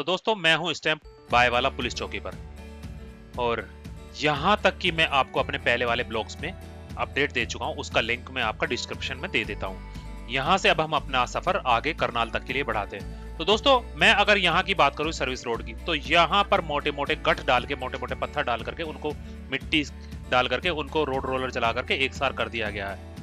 दोस्तों मैं हूं इस टाइम बाय वाला पुलिस चौकी पर, और यहां तक कि मैं आपको अपने पहले वाले ब्लॉग्स में अपडेट दे चुका हूं, उसका लिंक मैं आपका डिस्क्रिप्शन में दे देता हूं। यहां से अब हम अपना सफर आगे करनाल तक के लिए बढ़ाते हैं। तो दोस्तों मैं अगर यहाँ की बात करूं सर्विस रोड की, तो यहाँ पर मोटे मोटे गठ डाल के, मोटे मोटे पत्थर डाल करके, उनको मिट्टी डाल करके, उनको रोड रोलर चला करके एक सार कर दिया गया है।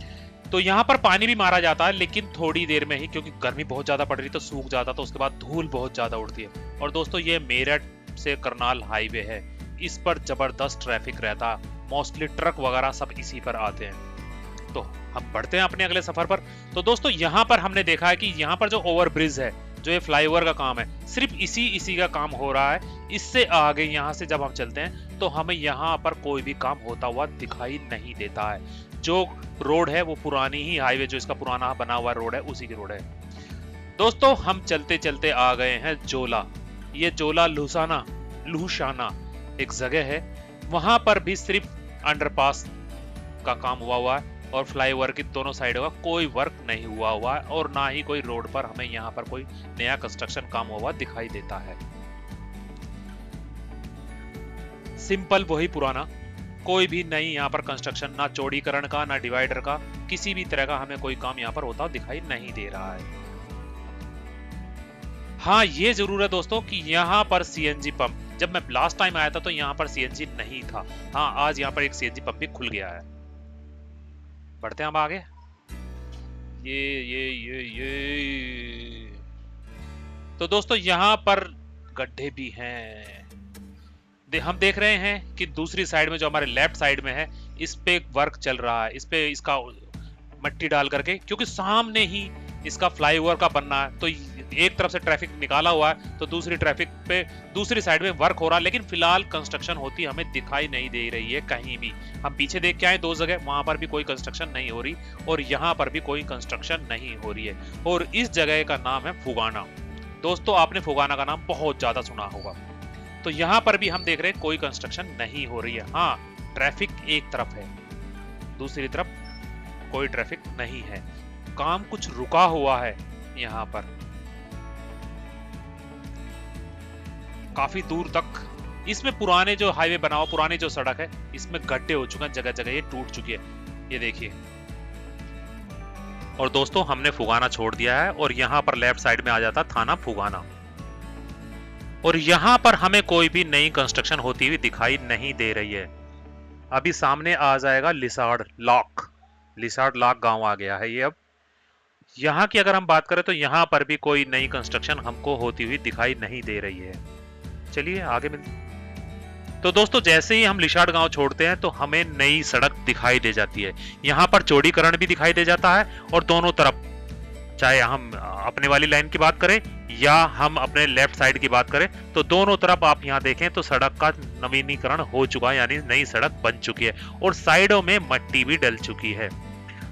तो यहाँ पर पानी भी मारा जाता है, लेकिन थोड़ी देर में ही, क्योंकि गर्मी बहुत ज्यादा पड़ रही तो सूख जाता, तो उसके बाद धूल बहुत ज्यादा उड़ती है। और दोस्तों ये मेरठ से करनाल हाईवे है, इस पर जबरदस्त ट्रैफिक रहता, मोस्टली ट्रक वगैरह सब इसी पर आते हैं। तो हम बढ़ते हैं अपने अगले सफर पर। तो दोस्तों यहाँ पर हमने देखा है कि यहाँ पर जो ओवर ब्रिज है, जो ये फ्लाईओवर का काम है, सिर्फ इसी का काम हो रहा है। इससे आगे यहाँ से जब हम चलते हैं तो हमें यहाँ पर कोई भी काम होता हुआ दिखाई नहीं देता है। जो रोड है वो पुरानी ही हाईवे, जो इसका पुराना बना हुआ रोड है, उसी की रोड है। दोस्तों हम चलते चलते आ गए हैं जोला। ये जोला लुसाना एक जगह है, वहां पर भी सिर्फ अंडरपास का काम हुआ है, और फ्लाईओवर की दोनों साइडों का कोई वर्क नहीं हुआ है, और ना ही कोई रोड पर हमें यहाँ पर कोई नया कंस्ट्रक्शन काम हुआ दिखाई देता है। सिंपल वही पुराना, कोई भी नई यहाँ पर कंस्ट्रक्शन, ना चौड़ीकरण का, ना डिवाइडर का, किसी भी तरह का हमें कोई काम यहाँ पर होता दिखाई नहीं दे रहा है। हाँ ये जरूर है दोस्तों कि यहाँ पर सीएनजी पंप, जब मैं लास्ट टाइम आया था तो यहाँ पर सीएनजी नहीं था। हाँ आज यहाँ पर एक सीएनजी पंप भी खुल गया है। बढ़ते हैं हम आगे। ये तो दोस्तों यहाँ पर गड्ढे भी हैं। हम देख रहे हैं कि दूसरी साइड में, जो हमारे लेफ्ट साइड में है, इस पे वर्क चल रहा है, इस पे इसका मट्टी डाल करके, क्योंकि सामने ही इसका फ्लाईओवर का बनना है, तो एक तरफ से ट्रैफिक निकाला हुआ है, तो दूसरी ट्रैफिक पे दूसरी साइड में वर्क हो रहा है, लेकिन फिलहाल कंस्ट्रक्शन होती हमें दिखाई नहीं दे रही है कहीं भी। हम पीछे देख के आए दो जगह, वहां पर भी कोई कंस्ट्रक्शन नहीं हो रही, और यहाँ पर भी कोई कंस्ट्रक्शन नहीं हो रही है। और इस जगह का नाम है फुगाना। दोस्तों आपने फुगाना का नाम बहुत ज्यादा सुना होगा। तो यहाँ पर भी हम देख रहे हैं कोई कंस्ट्रक्शन नहीं हो रही है। हाँ ट्रैफिक एक तरफ है, दूसरी तरफ कोई ट्रैफिक नहीं है, काम कुछ रुका हुआ है यहाँ पर काफी दूर तक। इसमें पुराने जो हाईवे बना हुआ, पुरानी जो सड़क है, इसमें गड्ढे हो चुके हैं, जगह जगह ये टूट चुकी है, ये देखिए। और दोस्तों हमने फुगाना छोड़ दिया है, और यहाँ पर लेफ्ट साइड में आ जाता थाना फुगाना, और यहाँ पर हमें कोई भी नई कंस्ट्रक्शन होती हुई दिखाई नहीं दे रही है। अभी सामने आ जाएगा लिसाड़ लाख गांव आ गया है ये। अब यहाँ की अगर हम बात करें तो यहाँ पर भी कोई नई कंस्ट्रक्शन हमको होती हुई दिखाई नहीं दे रही है। चलिए आगे मिलते। तो दोस्तों जैसे ही हम लिसाड़ गांव छोड़ते हैं तो हमें नई सड़क दिखाई दे जाती है। यहाँ पर चौड़ीकरण भी दिखाई दे जाता है, और दोनों तरफ, चाहे हम अपने वाली लाइन की बात करें या हम अपने लेफ्ट साइड की बात करें, तो दोनों तरफ आप यहाँ देखें तो सड़क का नवीनीकरण हो चुका है, यानी नई सड़क बन चुकी है, और साइडों में मट्टी भी डल चुकी है।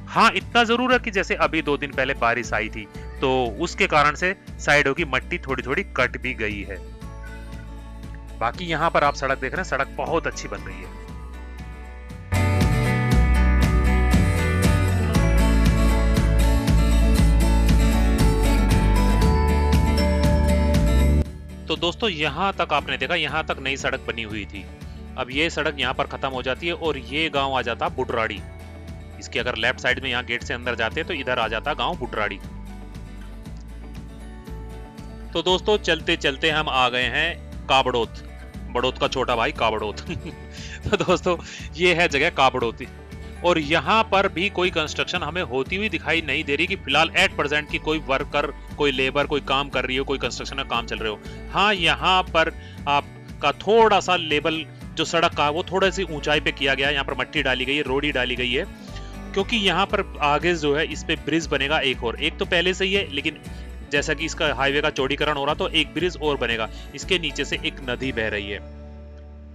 हाँ इतना जरूर है कि जैसे अभी 2 दिन पहले बारिश आई थी, तो उसके कारण से साइडों की मट्टी थोड़ी थोड़ी कट भी गई है। बाकी यहाँ पर आप सड़क देख रहे हैं, सड़क बहुत अच्छी बन गई है। तो दोस्तों यहाँ तक आपने देखा, यहाँ तक नई सड़क बनी हुई थी। अब ये सड़क यहाँ पर खत्म हो जाती है, और ये गांव आ जाता बुटराड़ी। इसके अगर लेफ्ट साइड में यहाँ गेट से अंदर जाते हैं तो इधर आ जाता गांव बुटराड़ी। तो दोस्तों चलते चलते हम आ गए हैं काबड़ोत, बड़ौत का छोटा भाई काबड़ोत। तो दोस्तों ये है जगह काबड़ोती, और यहाँ पर भी कोई कंस्ट्रक्शन हमें होती हुई दिखाई नहीं दे रही कि फिलहाल एट प्रेजेंट की कोई वर्कर, कोई लेबर, कोई काम कर रही हो, कोई कंस्ट्रक्शन का काम चल रहे हो। हाँ यहाँ पर आपका थोड़ा सा लेवल जो सड़क का वो थोड़ा सी ऊंचाई पे किया गया है, यहाँ पर मट्टी डाली गई है, रोड़ी डाली गई है, क्योंकि यहाँ पर आगे जो है इस पे ब्रिज बनेगा एक, और एक तो पहले से ही है, लेकिन जैसा कि इसका हाईवे का चौड़ीकरण हो रहा तो एक ब्रिज और बनेगा। इसके नीचे से एक नदी बह रही है,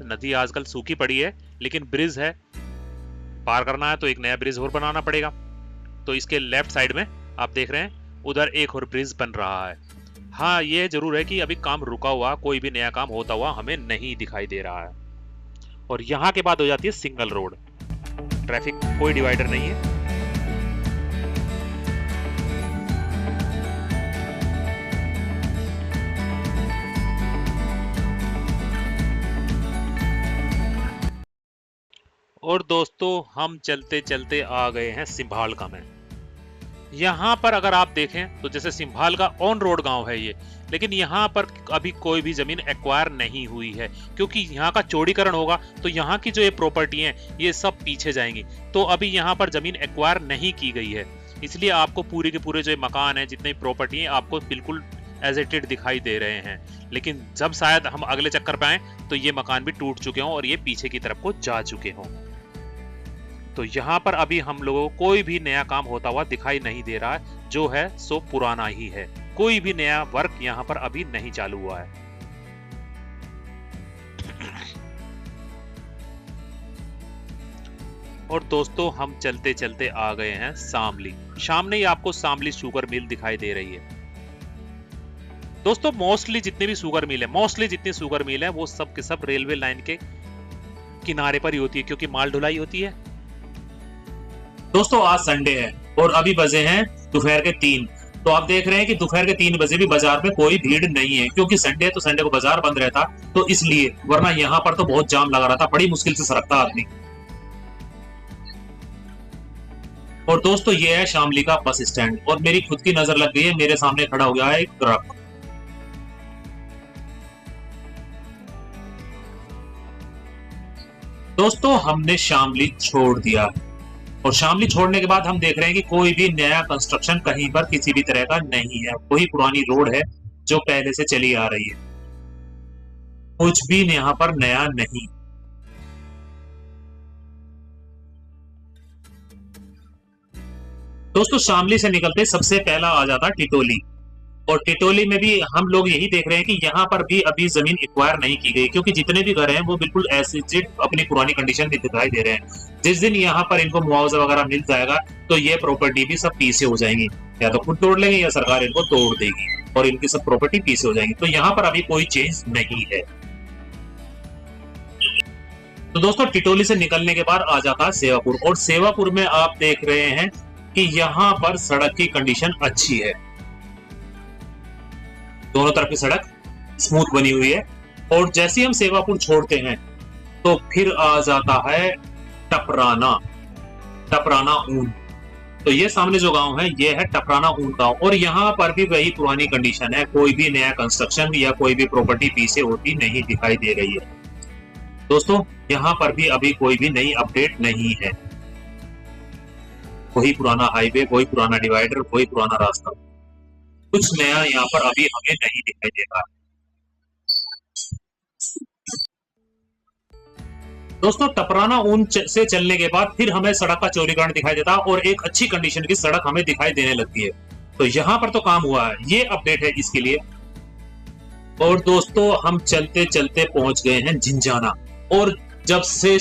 नदी आजकल सूखी पड़ी है, लेकिन ब्रिज है, पार करना है तो एक नया ब्रिज और बनाना पड़ेगा। तो इसके लेफ्ट साइड में आप देख रहे हैं उधर एक और ब्रिज बन रहा है। हाँ ये जरूर है कि अभी काम रुका हुआ, कोई भी नया काम होता हुआ हमें नहीं दिखाई दे रहा है। और यहाँ के बाद हो जाती है सिंगल रोड, ट्रैफिक, कोई डिवाइडर नहीं है। और दोस्तों हम चलते चलते आ गए हैं सिंभालका में। यहाँ पर अगर आप देखें तो जैसे सिंभालका ऑन रोड गांव है ये, लेकिन यहाँ पर अभी कोई भी जमीन एक्वायर नहीं हुई है, क्योंकि यहाँ का चौड़ीकरण होगा तो यहाँ की जो ये प्रॉपर्टी है ये सब पीछे जाएंगी। तो अभी यहाँ पर जमीन एक्वायर नहीं की गई है, इसलिए आपको पूरे के पूरे जो मकान है, जितनी प्रॉपर्टी है, आपको बिल्कुल एज इट दिखाई दे रहे हैं। लेकिन जब शायद हम अगले चक्कर पे आए तो ये मकान भी टूट चुके हों और ये पीछे की तरफ को जा चुके हों। तो यहाँ पर अभी हम लोगों को कोई भी नया काम होता हुआ दिखाई नहीं दे रहा है, जो है सो पुराना ही है। कोई भी नया वर्क यहाँ पर अभी नहीं चालू हुआ है। और दोस्तों हम चलते चलते आ गए हैं शामली। सामने ही आपको शामली शुगर मिल दिखाई दे रही है। दोस्तों मोस्टली जितनी शुगर मिल है वो सब के सब रेलवे लाइन के किनारे पर ही होती है, क्योंकि माल ढुलाई होती है। दोस्तों आज संडे है और अभी बजे हैं दोपहर के 3। तो आप देख रहे हैं कि दोपहर के 3 बजे भी बाजार में कोई भीड़ नहीं है, क्योंकि संडे है तो संडे को बाजार बंद रहता, तो इसलिए, वरना यहाँ पर तो बहुत जाम लगा रहा था, बड़ी मुश्किल से सरकता आदमी। और दोस्तों ये है शामली का बस स्टैंड और मेरी खुद की नजर लग गई है, मेरे सामने खड़ा हो गया है एक ट्रक। दोस्तों हमने शामली छोड़ दिया और शामली छोड़ने के बाद हम देख रहे हैं कि कोई भी नया कंस्ट्रक्शन कहीं पर किसी भी तरह का नहीं है। वही पुरानी रोड है जो पहले से चली आ रही है, कुछ भी यहाँ पर नया नहीं। दोस्तों शामली से निकलते सबसे पहला आ जाता टिटोली, और टिटोली में भी हम लोग यही देख रहे हैं कि यहाँ पर भी अभी जमीन एक्वायर नहीं की गई, क्योंकि जितने भी घर हैं वो बिल्कुल ऐसे अपनी पुरानी कंडीशन में दिखाई दे रहे हैं। जिस दिन यहाँ पर इनको मुआवजा वगैरह मिल जाएगा तो ये प्रॉपर्टी भी सब पीछे हो जाएंगी, या तो खुद तोड़ लेंगे या सरकार इनको तोड़ देगी और इनकी सब प्रॉपर्टी पीछे हो जाएंगी। तो यहाँ पर अभी कोई चेंज नहीं है। तो दोस्तों टिटोली से निकलने के बाद आ जाता है सेवापुर, और सेवापुर में आप देख रहे हैं कि यहाँ पर सड़क की कंडीशन अच्छी है, दोनों तरफ की सड़क स्मूथ बनी हुई है। और जैसे हम सेवापुर छोड़ते हैं तो फिर आ जाता है टपराना ऊन। तो ये सामने जो गांव है ये है टपराना ऊन गांव, और यहाँ पर भी वही पुरानी कंडीशन है, कोई भी नया कंस्ट्रक्शन या कोई भी प्रॉपर्टी पीछे होती नहीं दिखाई दे रही है। दोस्तों यहाँ पर भी अभी कोई भी नई अपडेट नहीं है, वही पुराना हाईवे, वही पुराना डिवाइडर, वही पुराना रास्ता, कुछ नया यहाँ पर अभी हमें नहीं दिखाई देगा। दोस्तों टपराना ऊन से चलने के बाद फिर हमें सड़क का चौड़ीकरण दिखाई देता और एक अच्छी कंडीशन की सड़क हमें दिखाई देने लगती है। तो यहाँ पर तो काम हुआ है, ये अपडेट है इसके लिए। और दोस्तों हम चलते चलते पहुंच गए हैं झिंझाना, और जब से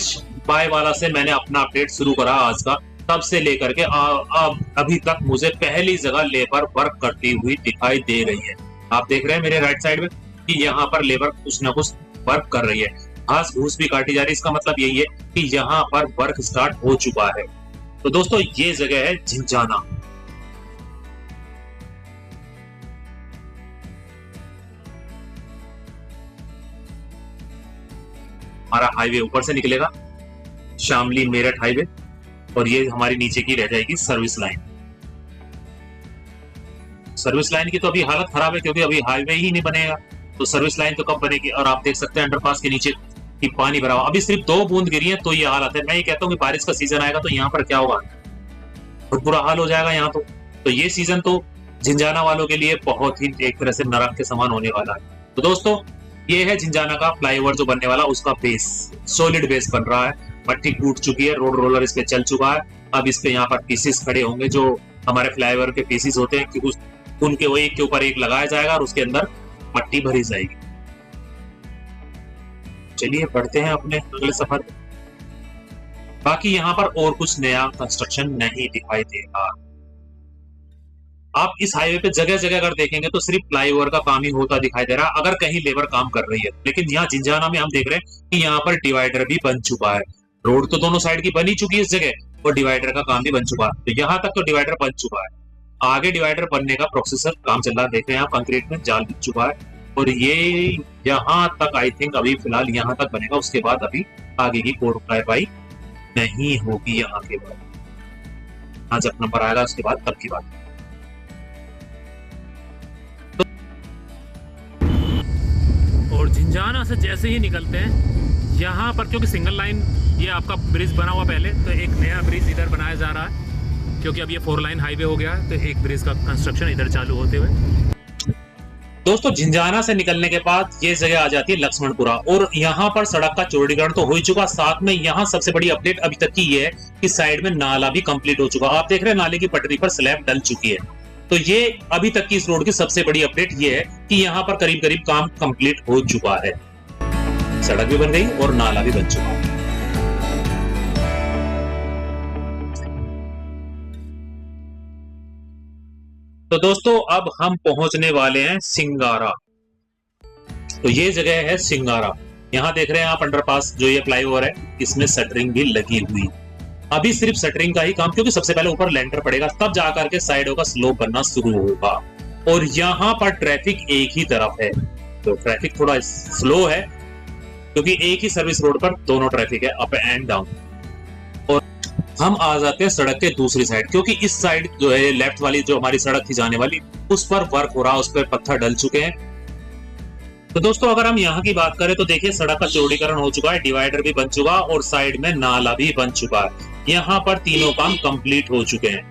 बायवाला से मैंने अपना अपडेट शुरू करा आज का, तब से लेकर के अभी तक मुझे पहली जगह लेबर वर्क करती हुई दिखाई दे रही है। आप देख रहे हैं मेरे राइट साइड में कि यहाँ पर लेबर कुछ ना कुछ वर्क कर रही है, घास घूस भी काटी जा रही है। इसका मतलब यही है कि यहाँ पर वर्क स्टार्ट हो चुका है। तो दोस्तों ये जगह है झिंझाना। हमारा हाईवे ऊपर से निकलेगा, शामली मेरठ हाईवे, और ये हमारी नीचे की रह जाएगी सर्विस लाइन। सर्विस लाइन की तो अभी हालत खराब है, क्योंकि अभी हाईवे ही नहीं बनेगा, तो सर्विस लाइन तो कब बनेगी। और आप देख सकते हैं अंडरपास के नीचे कि पानी भरा हुआ, अभी सिर्फ 2 बूंद गिरी है तो ये हालत है। मैं ये कहता हूँ कि बारिश का सीजन आएगा तो यहाँ पर क्या होगा, बहुत बुरा हाल हो जाएगा यहाँ तो ये सीजन तो झिंझाना वालों के लिए बहुत ही एक तरह से नरक के समान होने वाला है। तो दोस्तों ये है झिंझाना का फ्लाईओवर जो बनने वाला, उसका बेस, सॉलिड बेस बन रहा है। मट्टी टूट चुकी है, रोड रोलर इस पे चल चुका है। अब इस पे यहाँ पर पीसेस खड़े होंगे, जो हमारे फ्लाईओवर के पीसेस होते हैं, कि उनके वो एक के ऊपर एक लगाया जाएगा और उसके अंदर मट्टी भरी जाएगी। चलिए बढ़ते हैं अपने अगले सफर। बाकी यहाँ पर और कुछ नया कंस्ट्रक्शन नहीं दिखाई देगा। आप इस हाईवे पे जगह जगह अगर देखेंगे तो सिर्फ फ्लाईओवर का काम ही होता दिखाई दे रहा है, अगर कहीं लेबर काम कर रही है। लेकिन यहाँ झिंझाना में हम देख रहे हैं कि यहाँ पर डिवाइडर भी बन चुका है। रोड तो दोनों साइड की बनी चुकी है इस जगह, और डिवाइडर का काम भी बन चुका है। तो यहाँ तक तो डिवाइडर बन चुका है, आगे डिवाइडर बनने का प्रोसेसर काम चल रहा है। देख रहे हैं आप, कंक्रीट में जाल बिछ चुका है, और ये यहाँ तक आई थिंक अभी फिलहाल यहाँ तक बनेगा। उसके बाद अभी आगे की कोड कार्रवाई नहीं होगी यहाँ के बाद। हाँ, जब नंबर आएगा उसके बाद तब की बात। और झिंझाना से जैसे ही निकलते हैं यहाँ पर, क्योंकि सिंगल लाइन ये आपका ब्रिज बना हुआ पहले, तो एक नया ब्रिज इधर बनाया जा रहा है, क्योंकि अब ये 4 लाइन हाईवे हो गया है, तो एक ब्रिज का कंस्ट्रक्शन इधर चालू होते हुए। दोस्तों, झिंझाना से निकलने के बाद ये जगह आ जाती है लक्ष्मणपुरा, और यहाँ पर सड़क का चौड़ीकरण तो हो ही चुका। साथ में यहाँ सबसे बड़ी अपडेट अभी तक की ये है कि साइड में नाला भी कंप्लीट हो चुका। आप देख रहे हैं नाले की पटरी पर स्लैब डल चुकी है। तो ये अभी तक की इस रोड की सबसे बड़ी अपडेट ये है कि यहाँ पर करीब करीब काम कंप्लीट हो चुका है। सड़क भी बन गई और नाला भी बन चुका है। तो दोस्तों, अब हम पहुंचने वाले हैं सिंगारा। तो ये जगह है सिंगारा। यहाँ देख रहे हैं आप अंडरपास, जो ये फ्लाईओवर है, इसमें शटरिंग भी लगी हुई। अभी सिर्फ शटरिंग का ही काम, क्योंकि सबसे पहले ऊपर लेंटर पड़ेगा, तब जाकर के साइडों का स्लोप बनना शुरू होगा। और यहाँ पर ट्रैफिक एक ही तरफ है, तो ट्रैफिक थोड़ा स्लो है, क्योंकि एक ही सर्विस रोड पर दोनों ट्रैफिक है, अप एंड डाउन। और हम आ जाते हैं सड़क के दूसरी साइड, क्योंकि इस साइड जो है लेफ्ट वाली, जो हमारी सड़क थी जाने वाली, उस पर वर्क हो रहा, उस पर पत्थर डल चुके हैं। तो दोस्तों, अगर हम यहाँ की बात करें तो देखिए सड़क का चौड़ीकरण हो चुका है, डिवाइडर भी बन चुका और साइड में नाला भी बन चुका है। यहाँ पर तीनों काम कंप्लीट हो चुके हैं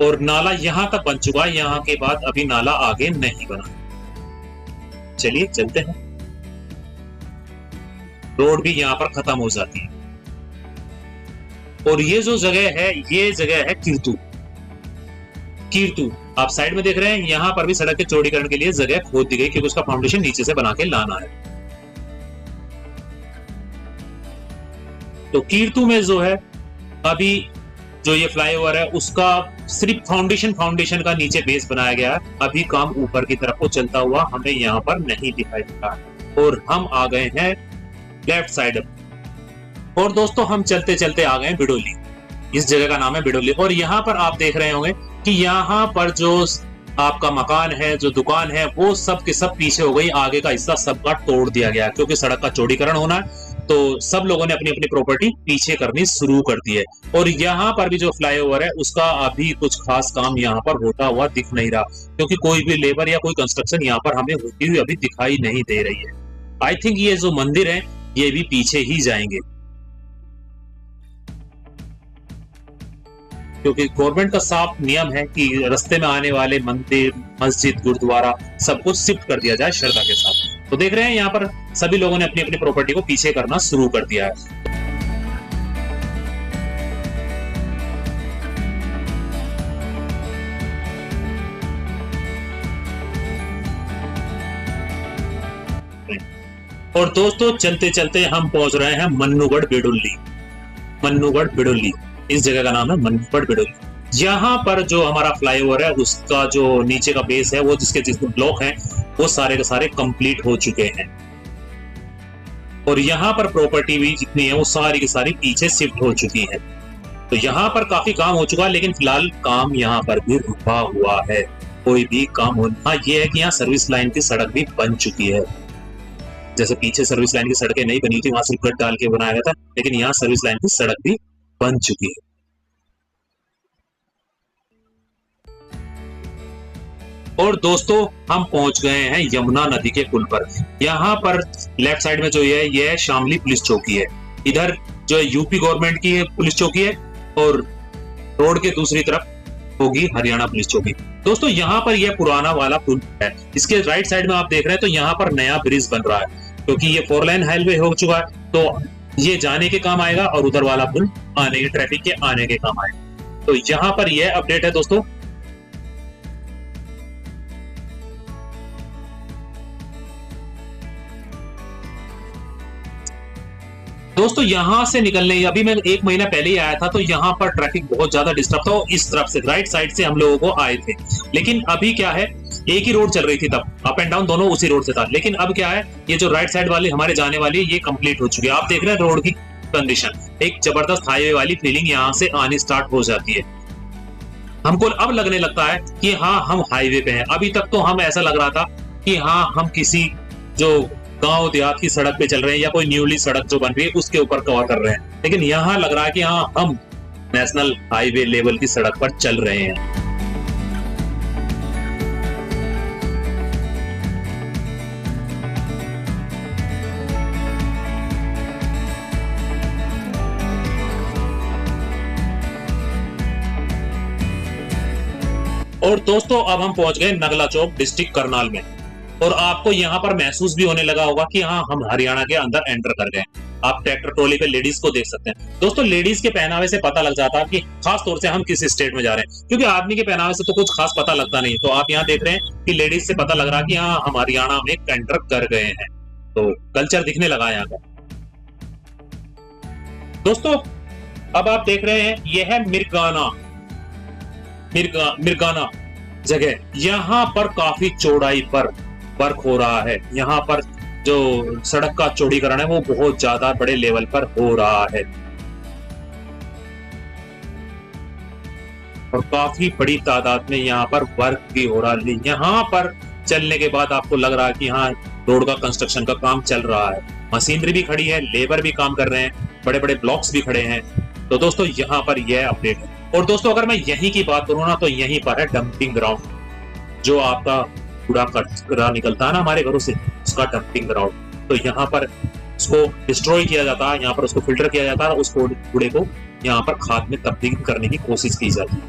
और नाला यहाँ तक बन चुका है। यहाँ के बाद अभी नाला आगे नहीं बना। चलिए चलते हैं। रोड भी यहाँ पर खत्म हो जाती है। और ये जो जगह है, ये जगह है कीर्तु। कीर्तु आप साइड में देख रहे हैं, यहाँ पर भी सड़क के चौड़ीकरण के लिए जगह खोद दी गई, क्योंकि उसका फाउंडेशन नीचे से बना के लाना है। तो कीर्तु में जो है अभी जो ये फ्लाईओवर है, उसका सिर्फ फाउंडेशन का नीचे बेस बनाया गया है। अभी काम ऊपर की तरफ को चलता हुआ हमें यहाँ पर नहीं दिखाई देता है। और हम आ गए हैं लेफ्ट साइड। और दोस्तों, हम चलते चलते आ गए बिडोली। इस जगह का नाम है बिडोली। और यहाँ पर आप देख रहे होंगे कि यहाँ पर जो आपका मकान है, जो दुकान है, वो सब के सब पीछे हो गई। आगे का हिस्सा सबका तोड़ दिया गया, क्योंकि सड़क का चौड़ीकरण होना है, तो सब लोगों ने अपनी अपनी प्रॉपर्टी पीछे करनी शुरू कर दी है। और यहाँ पर भी जो फ्लाईओवर है, उसका अभी कुछ खास काम यहाँ पर होता हुआ दिख नहीं रहा, क्योंकि कोई भी लेबर या कोई कंस्ट्रक्शन यहाँ पर हमें होती हुई अभी दिखाई नहीं दे रही है। आई थिंक ये जो मंदिर है, ये भी पीछे ही जाएंगे, क्योंकि गवर्नमेंट का साफ नियम है कि रास्ते में आने वाले मंदिर, मस्जिद, गुरुद्वारा सब कुछ शिफ्ट कर दिया जाए श्रद्धा के साथ। तो देख रहे हैं यहाँ पर सभी लोगों ने अपनी अपनी प्रॉपर्टी को पीछे करना शुरू कर दिया है। और दोस्तों, चलते चलते हम पहुंच रहे हैं मन्नूगढ़ बिडोली। मन्नूगढ़ बिडोली, इस जगह का नाम है मन्नूगढ़ बिडोली। यहाँ पर जो हमारा फ्लाईओवर है, उसका जो नीचे का बेस है, वो जिसके ब्लॉक हैं, वो सारे के सारे कंप्लीट हो चुके हैं। और यहाँ पर प्रॉपर्टी भी जितनी है, वो सारी की सारी पीछे शिफ्ट हो चुकी है। तो यहाँ पर काफी काम हो चुका है, लेकिन फिलहाल काम यहाँ पर भी रुका हुआ है, कोई भी काम होना। ये है कि यहाँ सर्विस लाइन की सड़क भी बन चुकी है। जैसे पीछे सर्विस लाइन की सड़कें नहीं बनी थी, वहां सिर्फ गट डाल के बनाया गया था, लेकिन यहाँ सर्विस लाइन की सड़क भी बन चुकी है। और दोस्तों, हम पहुंच गए हैं यमुना नदी के पुल पर। यहाँ पर लेफ्ट साइड में जो ये है शामली पुलिस चौकी है। इधर जो है यूपी गवर्नमेंट की पुलिस चौकी है, और रोड के दूसरी तरफ होगी हरियाणा पुलिस चौकी। दोस्तों, यहाँ पर यह पुराना वाला पुल है। इसके राइट साइड में आप देख रहे हैं, तो यहाँ पर नया ब्रिज बन रहा है, क्योंकि ये 4 लाइन हाईवे हो चुका है। तो ये जाने के काम आएगा और उधर वाला पुल आने के, ट्रैफिक के आने के काम आएगा। तो यहाँ पर यह अपडेट है दोस्तों। दोस्तों, यहाँ से निकलने, अभी मैं 1 महीना पहले ही आया था, तो यहाँ पर ट्रैफिक बहुत ज्यादा डिस्टर्ब था। इस तरफ से राइट साइड से हम लोगों को आए थे, लेकिन अभी क्या है, एक ही रोड चल रही थी तब, अप एंड डाउन दोनों उसी रोड से था। लेकिन अब क्या है, ये जो राइट साइड वाली हमारे जाने वाली है, ये कंप्लीट हो चुकी है। आप देख रहे हैं रोड की कंडीशन, एक जबरदस्त हाईवे वाली फीलिंग यहाँ से आनी स्टार्ट हो जाती है। हमको अब लगने लगता है कि हाँ, हम हाईवे पे हैं। अभी तक तो हम ऐसा लग रहा था कि हाँ, हम किसी जो गांव देहात की सड़क पे चल रहे हैं या कोई न्यूली सड़क जो बन रही है उसके ऊपर कवर कर रहे हैं, लेकिन यहाँ लग रहा है कि हाँ हम नेशनल हाईवे लेवल की सड़क पर चल रहे हैं। और दोस्तों अब हम पहुंच गए नगला चौक डिस्ट्रिक्ट करनाल में, और आपको यहाँ पर महसूस भी होने लगा होगा कि हाँ हम हरियाणा के अंदर एंटर कर गए। आप ट्रैक्टर ट्रॉली पे लेडीज को देख सकते हैं। दोस्तों लेडीज के पहनावे से पता लग जाता है कि खास तौर से हम किस स्टेट में जा रहे हैं, क्योंकि आदमी के पहनावे से तो कुछ खास पता लगता नहीं। तो आप यहाँ देख रहे हैं कि लेडीज से पता लग रहा है कि हाँ हम हरियाणा में एंटर कर गए हैं, तो कल्चर दिखने लगा यहाँ का। दोस्तों अब आप देख रहे हैं यह है मिर्गाना जगह। यहाँ पर काफी चौड़ाई पर वर्क हो रहा है। यहाँ पर जो सड़क का चौड़ीकरण है वो बहुत ज्यादा बड़े लेवल पर हो रहा है, और काफी बड़ी तादाद में यहाँ पर वर्क भी हो रहा है। यहाँ पर चलने के बाद आपको लग रहा है कि हाँ रोड का कंस्ट्रक्शन का काम चल रहा है। मशीनरी भी खड़ी है, लेबर भी काम कर रहे हैं, बड़े बड़े ब्लॉक्स भी खड़े हैं। तो दोस्तों यहाँ पर यह अपडेट है। और दोस्तों अगर मैं यहीं की बात करूँ ना, तो यहीं पर है डंपिंग ग्राउंड, जो आपका कूड़ा कचरा निकलता है ना हमारे घरों से, उसका डंपिंग ग्राउंड। तो यहाँ पर उसको डिस्ट्रॉय किया जाता है, यहाँ पर उसको फिल्टर किया जाता है, उस कूड़े को यहाँ पर खाद में तब्दील करने की कोशिश की जाती है।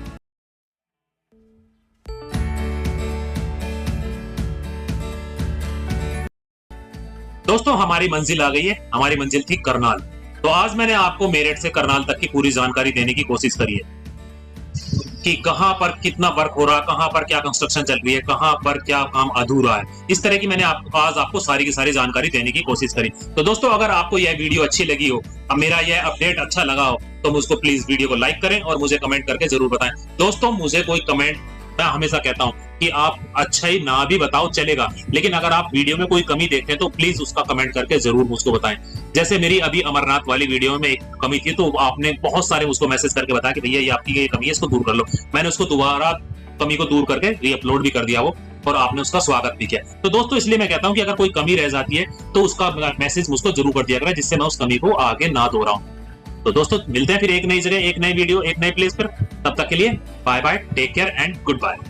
दोस्तों हमारी मंजिल आ गई है। हमारी मंजिल थी करनाल। तो आज मैंने आपको मेरठ से करनाल तक की पूरी जानकारी देने की कोशिश करी है कि कहां पर कितना वर्क हो रहा है, कहां पर क्या कंस्ट्रक्शन चल रही है, कहां पर क्या काम अधूरा है। इस तरह की मैंने आज आपको सारी की सारी जानकारी देने की कोशिश करी। तो दोस्तों अगर आपको यह वीडियो अच्छी लगी हो, अब मेरा यह अपडेट अच्छा लगा हो, तो मुझको प्लीज वीडियो को लाइक करें और मुझे कमेंट करके जरूर बताएं। दोस्तों मुझे कोई कमेंट, मैं हमेशा कहता हूं कि आप अच्छा ही ना भी बताओ चलेगा, लेकिन अगर आप वीडियो में कोई कमी देखते हैं तो प्लीज उसका कमेंट करके जरूर मुझको बताएं। जैसे मेरी अभी अमरनाथ वाली वीडियो में एक कमी थी, तो आपने बहुत सारे मुझको मैसेज करके बताया कि भैया ये आपकी ये कमी है, इसको दूर कर लो। मैंने उसको दोबारा कमी को दूर करके रीअपलोड भी कर दिया वो, और आपने उसका स्वागत भी किया। तो दोस्तों इसलिए मैं कहता हूं कि अगर कोई कमी रह जाती है तो उसका मैसेज मुझको जरूर कर दिया करें, जिससे मैं उस कमी को आगे ना दोहराऊं। तो दोस्तों मिलते हैं फिर एक नई जगह, एक नई वीडियो, एक नई प्लेस पर। तब तक के लिए bye bye, take care and good bye.